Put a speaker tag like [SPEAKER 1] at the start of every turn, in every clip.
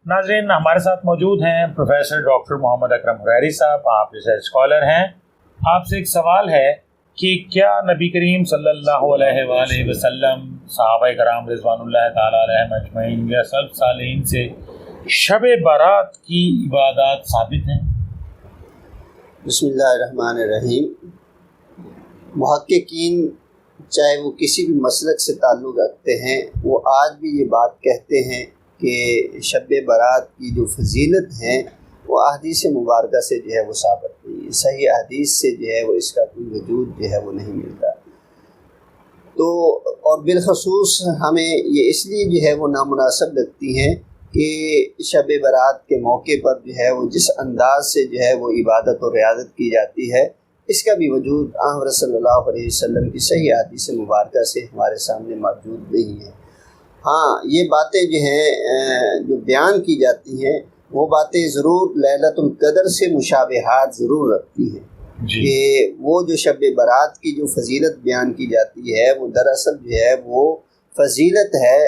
[SPEAKER 1] नाज़रीन, हमारे साथ मौजूद हैं प्रोफेसर डॉक्टर मोहम्मद अकरम हुरैरी साहब। आप रिसर्च स्कॉलर हैं। आपसे एक सवाल है कि क्या नबी करीम सल्लल्लाहु अलैहि वसल्लम, सहाबाए कराम रिज़वानुल्लाह ताला अलैहिम अजमईन या सल्फ़ सालिहीन से शब बारात की इबादत साबित हैं?
[SPEAKER 2] बिस्मिल्लाहिर्रहमानिर्रहीम। मुहक्किकीन चाहे वो किसी भी मसलक से ताल्लुक़ रखते हैं, वो आज भी ये बात कहते हैं कि शब बारात की जो फजीलत हैं वो अहदीस मुबारका से जो है वो साबित नहीं है। सही अहदीस से जो है वो इसका कोई वजूद जो है वो नहीं मिलता। तो और बिलखसूस हमें ये इसलिए जो है वो नामुनासिब लगती हैं कि शब बारात के मौके पर जो है वो जिस अंदाज से जो है वो इबादत और रियादत की जाती है, इसका भी वजूद आन सल्लल्लाहु अलैहि वसल्लम की सही हदीस मुबारका से हमारे सामने मौजूद नहीं है। हाँ, ये बातें जो हैं जो बयान की जाती हैं वो बातें ज़रूर लैलतुल क़द्र से मुशाबिहात ज़रूर रखती हैं कि वो जो शब बारात की जो फजीलत बयान की जाती है वो दरअसल जो है वो फजीलत है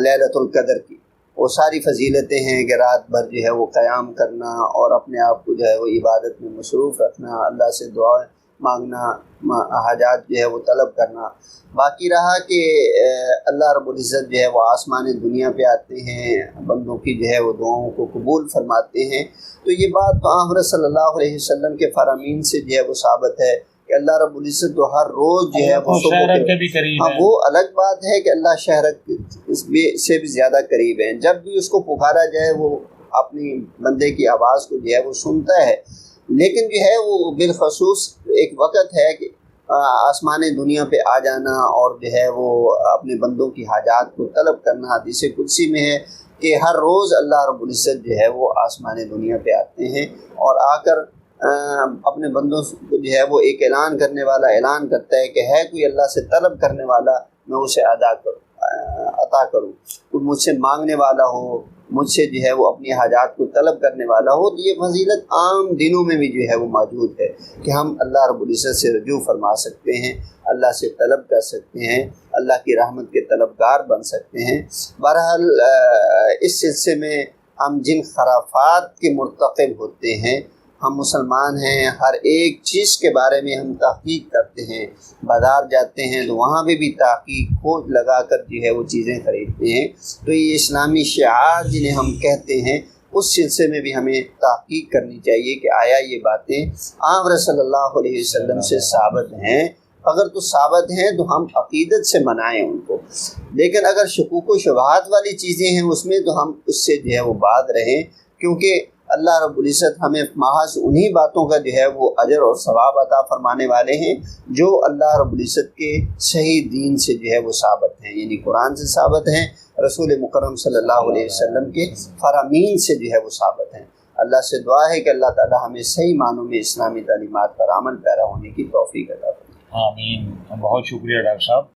[SPEAKER 2] लैलतुल क़द्र की। वो सारी फजीलतें हैं कि रात भर जो है वो क़याम करना और अपने आप को जो है वो इबादत में मसरूफ़ रखना, अल्लाह से दुआ मांगना, हाजात जो है वो तलब करना। बाकी रहा कि अल्लाह रब्बुल इज़्ज़त जो है वो आसमान दुनिया पे आते हैं, बंदों की जो है वो दुआओं को कबूल फरमाते हैं। तो ये बात तो आप सल्लल्लाहु अलैहि वसल्लम के फरामीन से जो है वो साबित है कि अल्लाह रब्बुल इज़्ज़त तो हर रोज़ जो है वो
[SPEAKER 1] शहरक के भी करीब है।
[SPEAKER 2] वो अलग बात है कि अल्लाह शहरक से भी ज़्यादा करीब है। जब भी उसको पुकारा जाए वो अपनी बंदे की आवाज़ को जो है वो सुनता है। लेकिन जो है वो बिलखसूस एक वक़्त है कि आसमान दुनिया पे आ जाना और जो है वो अपने बंदों की हाजात को तलब करना। हदीस कुदसी में है कि हर रोज़ अल्लाह रब्बुल इज़्ज़त जो है वो आसमान दुनिया पे आते हैं और आकर अपने बंदों को जो है वो एक ऐलान करने वाला ऐलान करता है कि है कोई अल्लाह से तलब करने वाला, मैं उसे अता करूँ। कोई मुझसे मांगने वाला हो, मुझसे जो है वो अपनी हाजात को तलब करने वाला हो। तो ये फजीलत आम दिनों में भी जो है वो मौजूद है कि हम अल्लाह रब्बुल इज़्ज़त से रजू फरमा सकते हैं, अल्लाह से तलब कर सकते हैं, अल्लाह की रहमत के तलबगार बन सकते हैं। बहरहाल इस सिलसिले में हम जिन खराफात के मुर्तकिब होते हैं, हम मुसलमान हैं, हर एक चीज़ के बारे में हम तहक़ीक़ करते हैं। बाज़ार जाते हैं तो वहाँ भी तहक़ीक़ खोज लगा कर जो है वो चीज़ें ख़रीदते हैं। तो ये इस्लामी शिआर जिन्हें हम कहते हैं, उस सिलसिले में भी हमें तहक़ीक़ करनी चाहिए कि आया ये बातें आप सल्लल्लाहु अलैहि वसल्लम से साबित हैं। अगर तो साबित हैं तो हम अक़ीदत से मनाएं उनको, लेकिन अगर शकूक व शुबहात वाली चीज़ें हैं उसमें तो हम उससे जो है वो बात रहें, क्योंकि अल्लाह रब्बुल इज़्ज़त हमें महज उन्हीं बातों का जो है वो अजर और सवाब अता फरमाने वाले हैं जो अल्लाह रब्बुल इज़्ज़त के सही दीन से जो है वो साबित हैं, यानी कुरान से साबित हैं, रसूल मुकर्रम सल्लल्लाहु अलैहि वसल्लम के फरामीन से जो है वो साबित हैं। अल्लाह से दुआ है कि अल्लाह ताला हमें सही मानों में इस्लामी तालीमात पर अमल पैरा होने की तौफीक अता फरमाए।
[SPEAKER 1] आमीन। बहुत शुक्रिया डॉक्टर साहब।